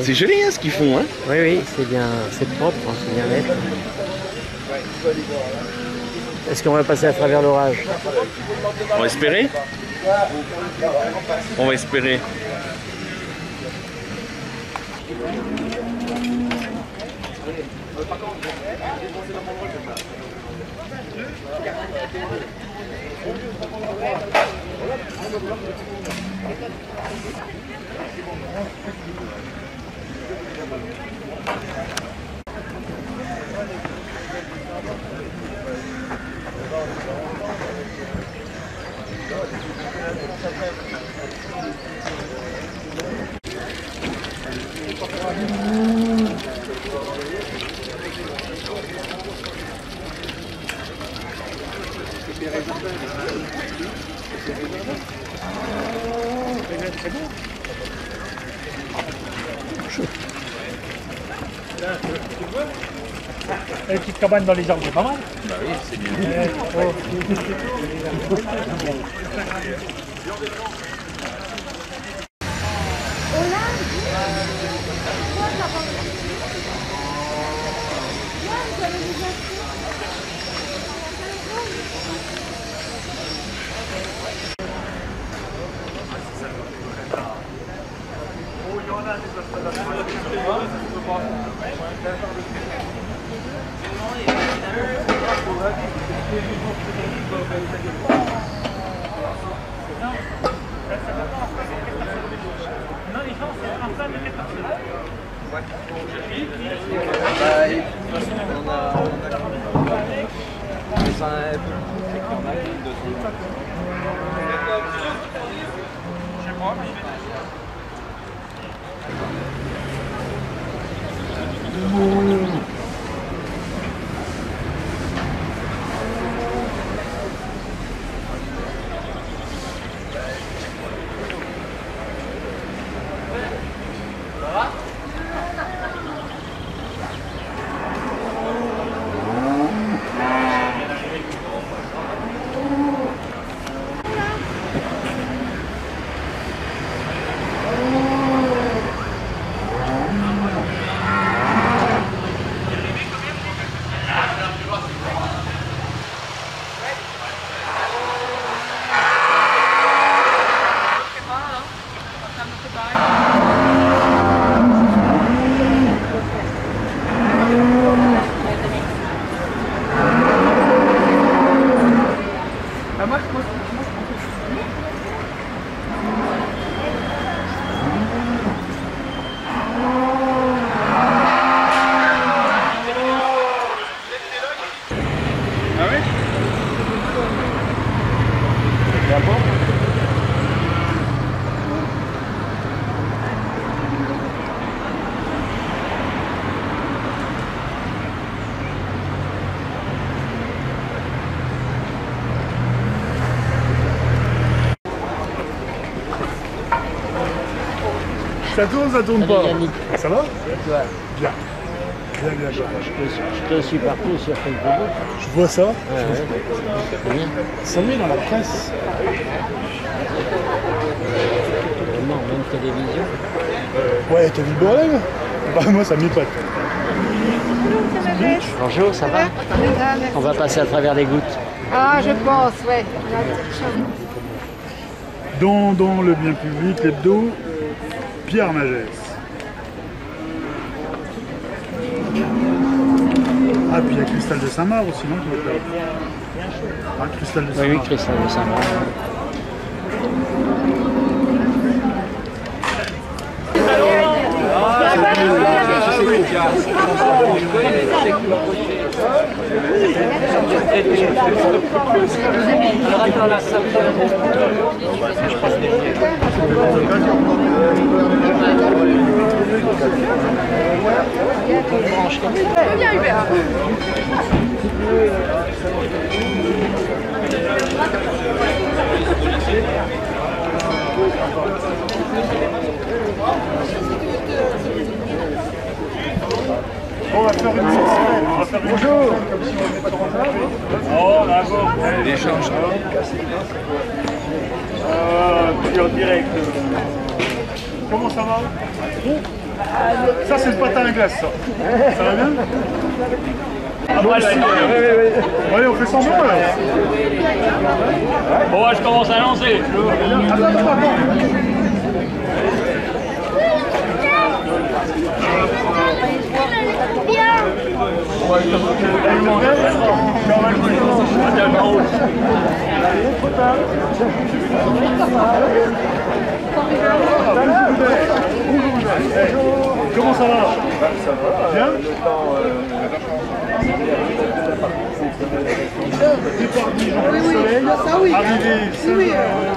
C'est joli hein, ce qu'ils font. Hein. Oui, oui, c'est bien, c'est propre, hein, c'est bien net. Est-ce qu'on va passer à travers l'orage? On va espérer. On va espérer. Une petite cabane dans les arbres, c'est pas mal. Bah oui, c'est bien. Ça tourne pas. Yannick. Ça va? Toi. Bien. Bien, bien, bien. Je te suis partout sur Facebook. Je vois ça. Bien. Ça met dans la presse. Vraiment, même télévision. Ouais, t'as vu le bordel? Bah moi ça m'épate. Bonjour, ça va? On va passer à travers les gouttes. Ah, je pense, ouais. Dans le bien public, l'hebdo, Pierre Magès. Ah, puis il y a Cristal de Saint-Marc aussi, non? Ah, Cristal de Saint-Marc. Oui, Cristal de Saint-Marc. Bien, Hubert. échange. Puis en direct. Comment ça va? Ça c'est le patin à glace ça. Ça va bien? Oui, on fait semblant alors. Bon, je commence à lancer. Attends. Comment ça va? Ça va. Bien? Départ du soleil, arrivé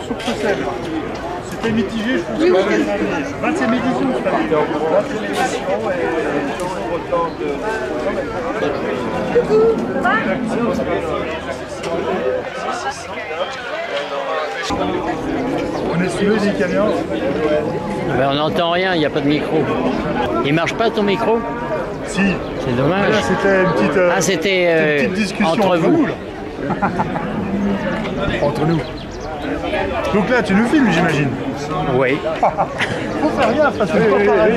sur Bruxelles. C'était mitigé, je pense que c'est 27 éditions cette année. 27 éditions et toujours autant de... On est sous l'œil des camions. Mais on n'entend rien, il n'y a pas de micro. Il marche pas ton micro? Si. C'est dommage. Là, c'était une petite, c'était une petite discussion entre vous. Là. Entre nous. Donc là, tu nous filmes, j'imagine. Oui. Faut faire gaffe parce que c'est pas pareil.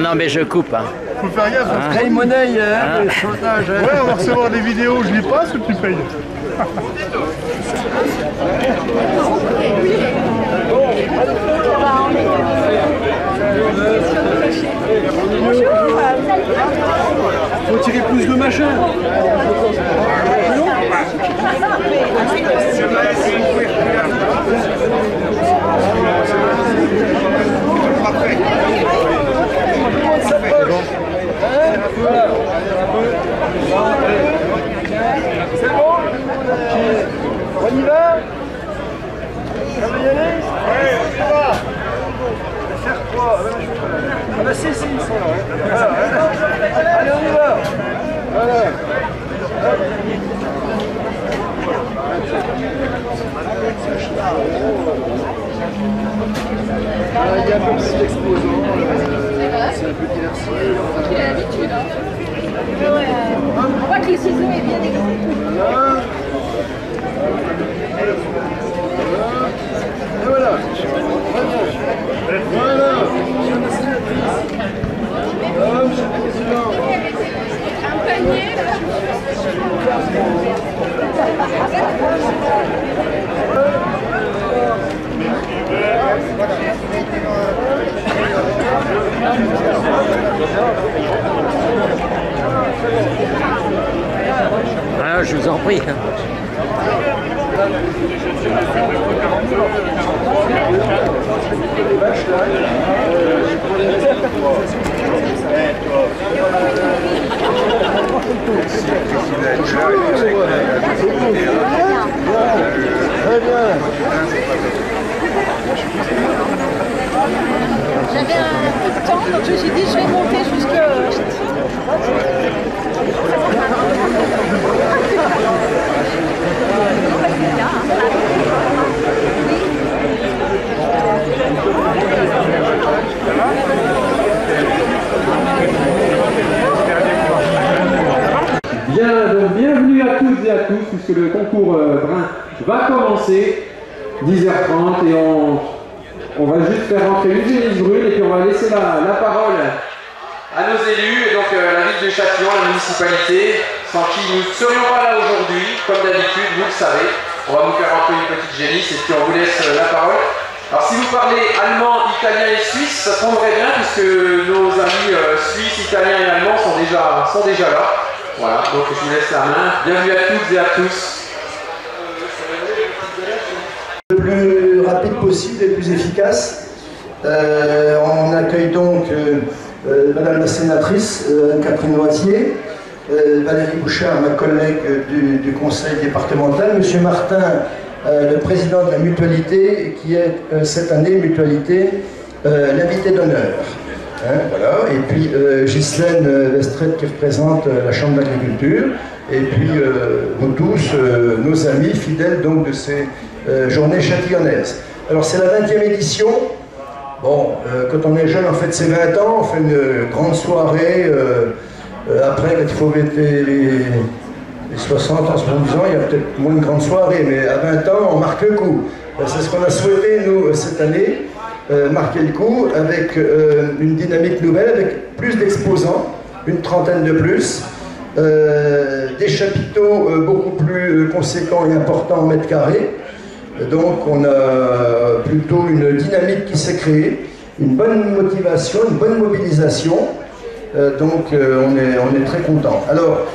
Non, mais je coupe. Hein. Faut faire gaffe. Hein? Hey, monnaie, chantage. Ouais, on va recevoir des vidéos, je les passe ou tu payes? Faut tirer plus de machin. C'est bon? On y va? Ça va y aller? Ouais, on y va. Faire quoi? Ah bah si, ils sont là. Allez, on y va. Voilà. Il y a un peu aussi l'exposant. C'est un peu diversifié. J'ai l'habitude. On voit que les ciseaux est bien exécuté. Et voilà. Voilà. Un panier. Ah, je vous en prie. Très bien. J'avais un peu de temps, donc je me suis dit je vais monter jusque... Bien, donc bienvenue à toutes et à tous, puisque le concours brun va commencer, 10h30, et on va juste faire rentrer une Génisse brune, et puis on va laisser la parole à nos élus, et donc la ville de Châtillon, la municipalité, sans qui nous ne serions pas là aujourd'hui, comme d'habitude, vous le savez. On va vous faire rentrer une petite Génisse, et puis on vous laisse la parole. Alors si vous parlez allemand, italien et suisse, ça tomberait bien, puisque nos amis suisses, italiens et allemands sont déjà là. Voilà, donc je vous laisse la main. Bienvenue à toutes et à tous. Le plus rapide possible et le plus efficace. On accueille donc Madame la sénatrice Catherine Loisier, Valérie Bouchard, ma collègue du conseil départemental, Monsieur Martin, le président de la mutualité, qui est cette année mutualité l'invité d'honneur. Hein, voilà. Et puis Ghislaine Vestret qui représente la Chambre d'agriculture, et puis nous tous, nos amis fidèles donc de ces journées châtillonnaises. Alors c'est la 20e édition. Bon, quand on est jeune, on fête ses 20 ans, on fait une grande soirée. Après, il faut fêter Les 60 en 70 ans, il y a peut-être moins de grandes soirées, mais à 20 ans, on marque le coup. C'est ce qu'on a souhaité, nous, cette année, marquer le coup avec une dynamique nouvelle, avec plus d'exposants, une trentaine de plus, des chapiteaux beaucoup plus conséquents et importants en mètres carrés. Donc on a plutôt une dynamique qui s'est créée, une bonne motivation, une bonne mobilisation. Donc on est très content. Alors,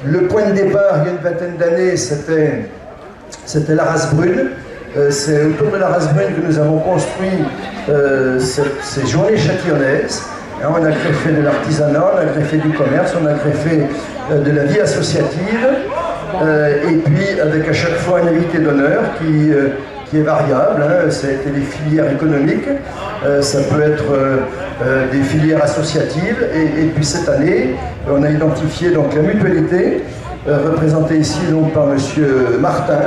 le point de départ, il y a une vingtaine d'années, c'était la race brune. C'est autour de la race brune que nous avons construit ces journées châtillonnaises. On a greffé de l'artisanat, on a greffé du commerce, on a greffé de la vie associative, et puis avec à chaque fois un invité d'honneur qui est variable. Ça a été des filières économiques, ça peut être des filières associatives, et puis cette année, on a identifié donc la mutualité, représentée ici donc par M. Martin,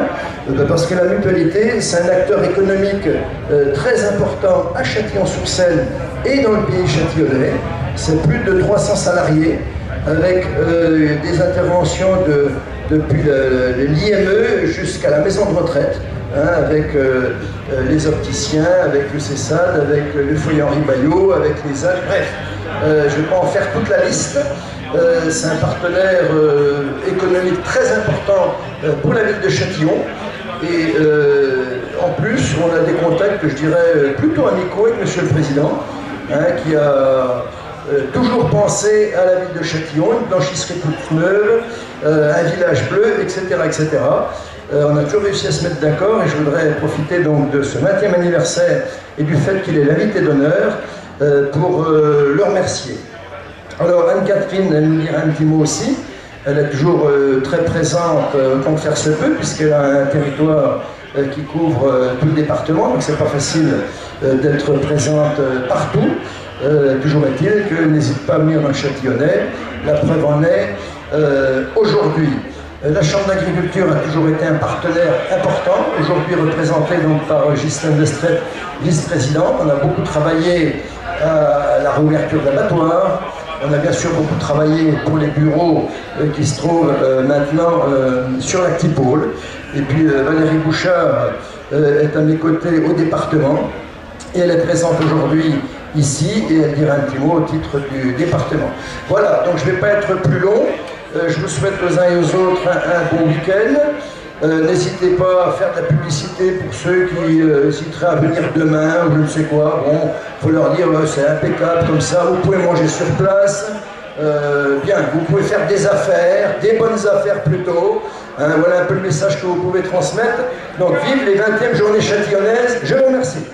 parce que la mutualité, c'est un acteur économique très important à Châtillon-sur-Seine et dans le pays châtillonnais. C'est plus de 300 salariés, avec des interventions depuis l'IME jusqu'à la maison de retraite, avec les opticiens, avec le CESAD, avec le foyer Henri Baillot, avec les âges, bref, je ne vais pas en faire toute la liste. C'est un partenaire économique très important pour la ville de Châtillon, et en plus on a des contacts, je dirais, plutôt amicaux avec Monsieur le Président, qui a toujours pensé à la ville de Châtillon, une blanchisserie toute neuve, un village bleu, etc. etc. On a toujours réussi à se mettre d'accord, et je voudrais profiter donc de ce 20e anniversaire et du fait qu'il est l'invité d'honneur pour le remercier. Alors Anne-Catherine, elle nous dira un petit mot aussi. Elle est toujours très présente autant que faire se peut, puisqu'elle a un territoire qui couvre tout le département, donc c'est pas facile d'être présente partout. Toujours est-il qu'elle n'hésite pas à venir dans le Châtillonnais. La preuve en est aujourd'hui. La Chambre d'agriculture a toujours été un partenaire important, aujourd'hui représenté donc par Ghislaine Lestrette, vice-présidente. On a beaucoup travaillé à la réouverture de l'abattoir. On a bien sûr beaucoup travaillé pour les bureaux qui se trouvent maintenant sur l'Actipôle. Et puis Valérie Bouchard est à mes côtés au département, et elle est présente aujourd'hui ici, et elle dira un petit mot au titre du département. Voilà, donc je ne vais pas être plus long. Je vous souhaite aux uns et aux autres un bon week-end. N'hésitez pas à faire de la publicité pour ceux qui hésiteraient à venir demain ou je ne sais quoi. Bon, il faut leur dire c'est impeccable comme ça, vous pouvez manger sur place. Bien, vous pouvez faire des affaires, des bonnes affaires plutôt. Voilà un peu le message que vous pouvez transmettre. Donc vive les 20e journées châtillonnaises. Je vous remercie.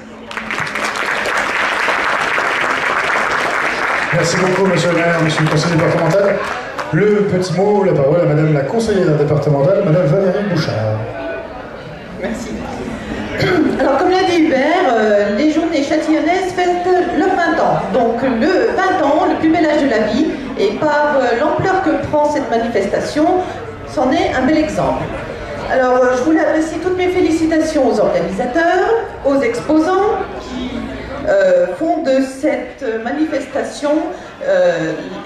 Merci beaucoup, monsieur le maire, monsieur le conseiller départemental. Le petit mot, la parole à madame la conseillère départementale, madame Valérie Bouchard. Merci. Alors, comme l'a dit Hubert, les journées châtillonnaises fêtent le 20 ans. Donc, le 20 ans, le plus bel âge de la vie, et par l'ampleur que prend cette manifestation, c'en est un bel exemple. Alors, je voulais adresser toutes mes félicitations aux organisateurs, aux exposants qui font de cette manifestation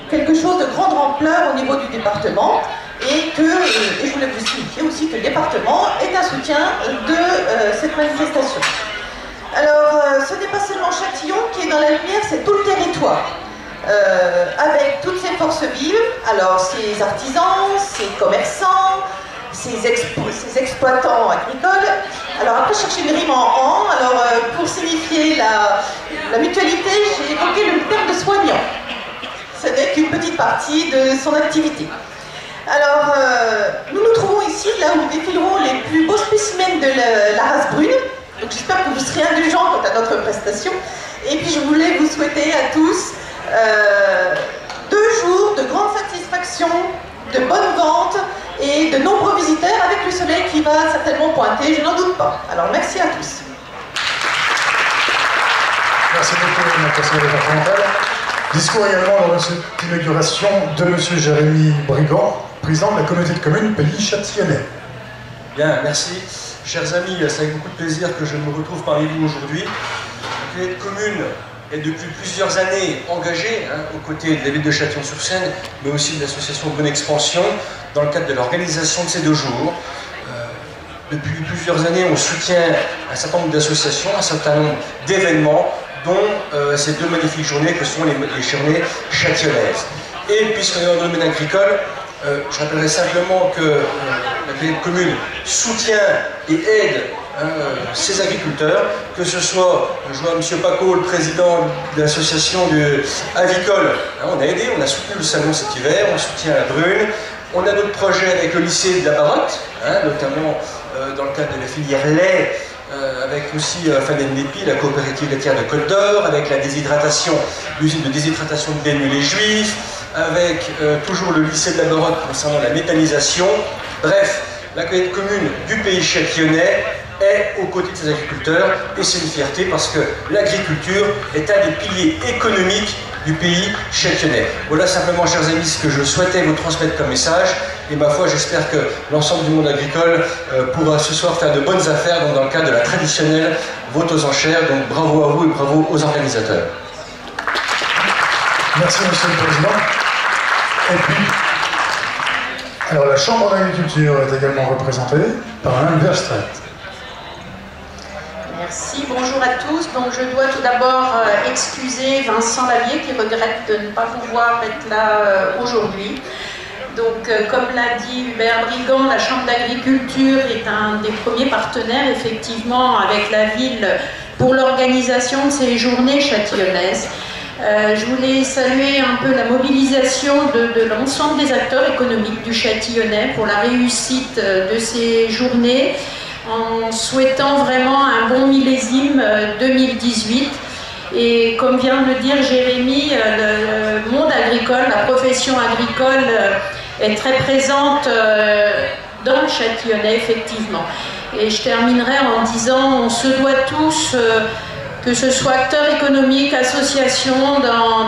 quelque chose de grande ampleur au niveau du département, et je voulais vous signifier aussi que le département est un soutien de cette manifestation. Alors, ce n'est pas seulement Châtillon qui est dans la lumière, c'est tout le territoire. Avec toutes ces forces vives, alors ces artisans, ces commerçants, ces exploitants agricoles. Alors après, chercher une rime en alors pour signifier la mutualité, j'ai évoqué le terme de soignant. Ce n'est qu'une petite partie de son activité. Alors, nous nous trouvons ici, là où défileront les plus beaux spécimens de la race brune. Donc j'espère que vous serez indulgents quant à notre prestation. Et puis je voulais vous souhaiter à tous 2 jours de grande satisfaction, de bonnes ventes et de nombreux visiteurs, avec le soleil qui va certainement pointer, je n'en doute pas. Alors merci à tous. Merci beaucoup, ma conseillère départementale. Discours également dans cette inauguration de M. Jérémy Brigand, président de la communauté de communes Pays Châtillonnais. Bien, merci. Chers amis, c'est avec beaucoup de plaisir que je me retrouve parmi vous aujourd'hui. La communauté de communes est depuis plusieurs années engagé aux côtés de la ville de Châtillon-sur-Seine, mais aussi de l'association Bonne Expansion, dans le cadre de l'organisation de ces 2 jours. Depuis plusieurs années, on soutient un certain nombre d'associations, un certain nombre d'événements, dont ces 2 magnifiques journées que sont les journées châtillonnaises. Et puisqu'on est dans le domaine agricole, je rappellerai simplement que la commune soutient et aide ces agriculteurs, que ce soit, je vois M. Paco, le président de l'association avicole, on a aidé, on a soutenu le salon cet hiver, on soutient la Brune, on a d'autres projets avec le lycée de la Barotte, notamment dans le cadre de la filière lait, avec aussi FADENDEPI, la coopérative laitière de Côte d'Or, avec la déshydratation, l'usine de déshydratation de Bénu les Juifs, avec toujours le lycée de la Barotte concernant la méthanisation. Bref, la commune du pays châtillonnais est aux côtés de ses agriculteurs, et c'est une fierté parce que l'agriculture est un des piliers économiques du pays châtillonnais. Voilà simplement, chers amis, ce que je souhaitais vous transmettre comme message, et ma foi, j'espère que l'ensemble du monde agricole pourra ce soir faire de bonnes affaires dans le cadre de la traditionnelle vote aux enchères. Donc bravo à vous et bravo aux organisateurs. Merci, Monsieur le Président. Et puis, alors la Chambre d'agriculture est également représentée par Mme Verstraete. Merci, bonjour à tous. Donc je dois tout d'abord excuser Vincent Lavier qui regrette de ne pas pouvoir être là aujourd'hui. Donc comme l'a dit Hubert Brigand, la Chambre d'agriculture est un des premiers partenaires effectivement avec la ville pour l'organisation de ces journées châtillonnaises. Je voulais saluer un peu la mobilisation de l'ensemble des acteurs économiques du Châtillonnais pour la réussite de ces journées, en souhaitant vraiment un bon millésime 2018. Et comme vient de le dire Jérémy, le monde agricole, la profession agricole est très présente dans le Châtillonnais, effectivement. Et je terminerai en disant, on se doit tous, que ce soit acteurs économiques, associations,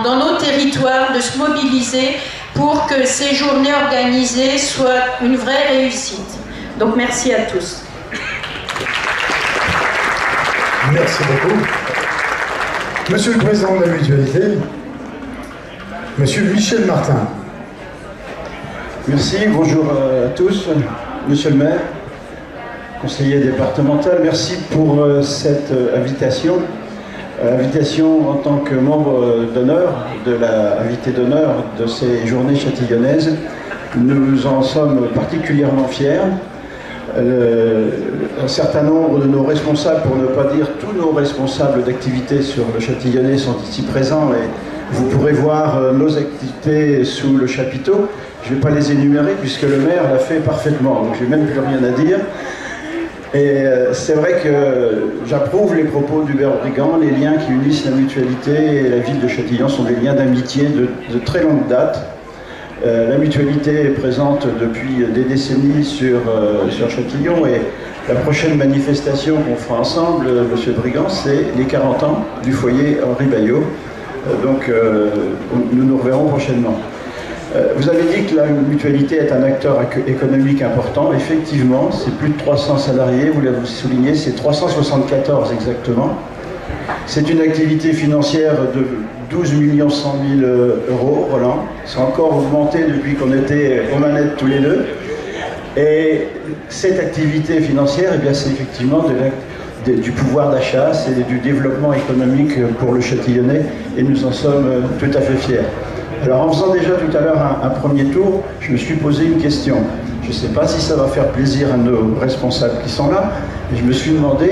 dans nos territoires, de se mobiliser pour que ces journées organisées soient une vraie réussite. Donc merci à tous. Merci beaucoup. Monsieur le Président de la Mutualité, Monsieur Michel Martin. Merci, bonjour à tous. Monsieur le maire, conseiller départemental, merci pour cette invitation. Invitation en tant que membre d'honneur, invité d'honneur de ces journées châtillonnaises. Nous en sommes particulièrement fiers. Un certain nombre de nos responsables, pour ne pas dire tous nos responsables d'activités sur le Châtillonnais sont ici présents et vous pourrez voir nos activités sous le chapiteau. Je ne vais pas les énumérer puisque le maire l'a fait parfaitement, donc je n'ai même plus rien à dire. Et c'est vrai que j'approuve les propos d'Hubert Brigand. Les liens qui unissent la mutualité et la ville de Châtillon sont des liens d'amitié de très longue date. La mutualité est présente depuis des décennies sur Châtillon, et la prochaine manifestation qu'on fera ensemble, Monsieur Brigand, c'est les 40 ans du foyer Henri Baillot. Donc nous nous reverrons prochainement. Vous avez dit que la mutualité est un acteur économique important. Effectivement, c'est plus de 300 salariés, vous l'avez souligné, c'est 374 exactement. C'est une activité financière de 12 100 000 euros, Roland. C'est encore augmenté depuis qu'on était aux manettes tous les deux. Et cette activité financière, eh bien, c'est effectivement du pouvoir d'achat, c'est du développement économique pour le Châtillonnais, et nous en sommes tout à fait fiers. Alors en faisant déjà tout à l'heure un premier tour, je me suis posé une question. Je ne sais pas si ça va faire plaisir à nos responsables qui sont là, mais je me suis demandé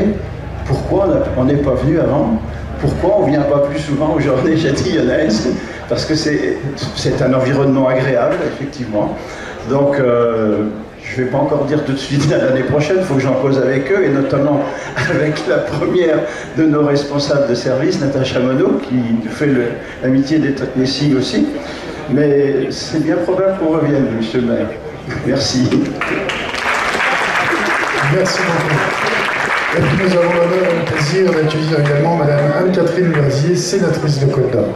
pourquoi on n'est pas venu avant, pourquoi on ne vient pas plus souvent aux journées châtillonnaises, parce que c'est un environnement agréable, effectivement. Donc je ne vais pas encore dire tout de suite l'année prochaine, il faut que j'en cause avec eux, et notamment avec la première de nos responsables de service, Natacha Monod, qui fait l'amitié d'être ici aussi. Mais c'est bien probable qu'on revienne, monsieur le maire. Merci. Merci beaucoup. Et puis nous avons l'honneur et le plaisir d'accueillir également Madame Anne-Catherine Loisier, sénatrice de Côte d'Or.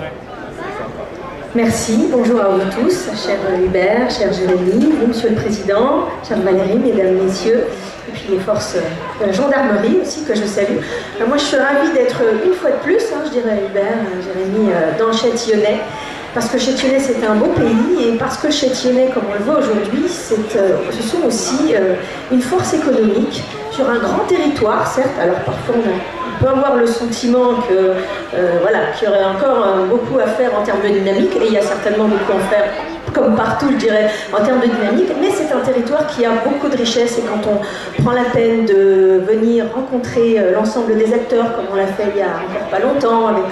Merci, bonjour à vous tous, cher Hubert, cher Jérémy, vous, Monsieur le Président, chère Valérie, Mesdames, Messieurs, et puis les forces de la gendarmerie aussi que je salue. Moi je suis ravie d'être une fois de plus, je dirais Hubert, Jérémy, dans le Châtillonnais, parce que Châtillonnais c'est un beau pays, et parce que le Châtillonnais, comme on le voit aujourd'hui, ce sont aussi une force économique sur un grand territoire, certes, alors parfois on peut avoir le sentiment que, qu'il y aurait encore beaucoup à faire en termes de dynamique, et il y a certainement beaucoup à faire, comme partout, je dirais, en termes de dynamique, mais c'est un territoire qui a beaucoup de richesses, et quand on prend la peine de venir rencontrer l'ensemble des acteurs, comme on l'a fait il y a encore pas longtemps, avec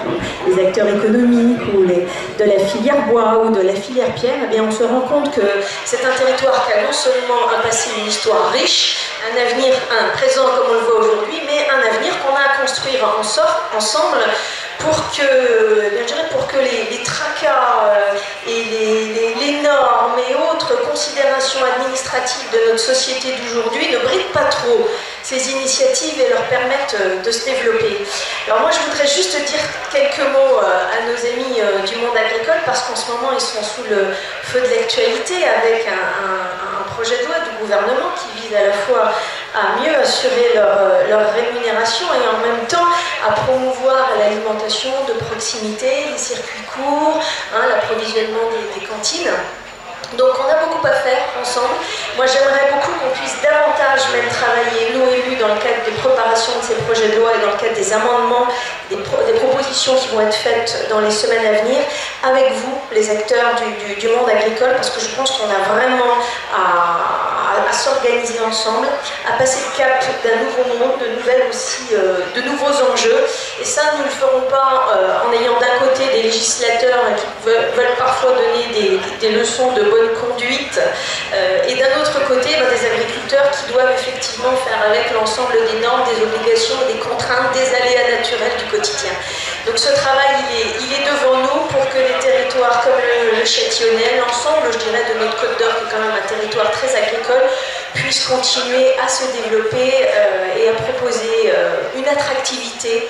les acteurs économiques, ou de la filière bois, ou de la filière pierre, eh bien on se rend compte que c'est un territoire qui a non seulement un passé, une histoire riche, un avenir, un présent comme on le voit aujourd'hui, mais un avenir qu'on a à construire ensemble pour que les tracas et les normes et autres considérations administratives de notre société d'aujourd'hui ne brident pas trop ces initiatives et leur permettent de se développer. Alors moi je voudrais juste dire quelques mots à nos amis du monde agricole, parce qu'en ce moment ils sont sous le feu de l'actualité avec un projet de loi du gouvernement qui vise à la fois à mieux assurer leur rémunération et en même temps à promouvoir l'alimentation de proximité, les circuits courts, l'approvisionnement des cantines. Donc on a beaucoup à faire ensemble. Moi j'aimerais beaucoup qu'on puisse davantage même travailler, nous élus, dans le cadre des préparations de ces projets de loi et dans le cadre des amendements, des propositions qui vont être faites dans les semaines à venir, avec vous, les acteurs du monde agricole, parce que je pense qu'on a vraiment à s'organiser ensemble, à passer le cap d'un nouveau monde, de nouveaux enjeux. Et ça, nous ne le ferons pas en ayant d'un côté des législateurs qui veulent parfois donner des leçons de bonne conduite, et d'un autre côté, des agriculteurs qui doivent effectivement faire avec l'ensemble des normes, des obligations, des contraintes, des aléas naturels du quotidien. Donc ce travail, il est devant nous pour que les territoires comme le Châtillonnais, l'ensemble, je dirais, de notre Côte d'Or, qui est quand même un territoire très agricole, puissent continuer à se développer et à proposer une attractivité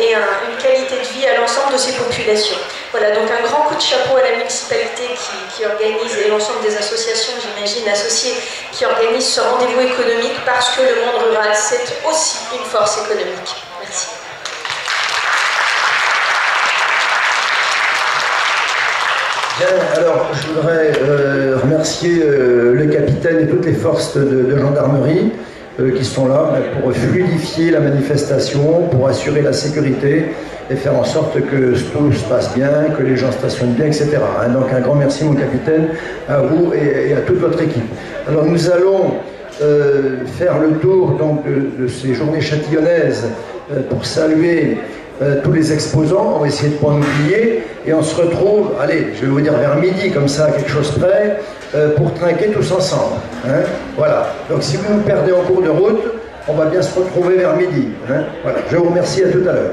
et une qualité de vie à l'ensemble de ces populations. Voilà, donc un grand coup de chapeau à la municipalité qui organise, et l'ensemble des associations, j'imagine, associées, qui organisent ce rendez-vous économique, parce que le monde rural, c'est aussi une force économique. Merci. Bien, alors je voudrais remercier le capitaine et toutes les forces de gendarmerie qui sont là pour fluidifier la manifestation, pour assurer la sécurité et faire en sorte que tout se passe bien, que les gens stationnent bien, etc. Donc un grand merci, mon capitaine, à vous et à toute votre équipe. Alors nous allons faire le tour donc, de ces journées châtillonnaises pour saluer tous les exposants. On va essayer de ne pas en oublier, et on se retrouve, allez, je vais vous dire vers midi, comme ça, quelque chose près, pour trinquer tous ensemble. Voilà. Donc si vous nous perdez en cours de route, on va bien se retrouver vers midi. Voilà. Je vous remercie, à tout à l'heure.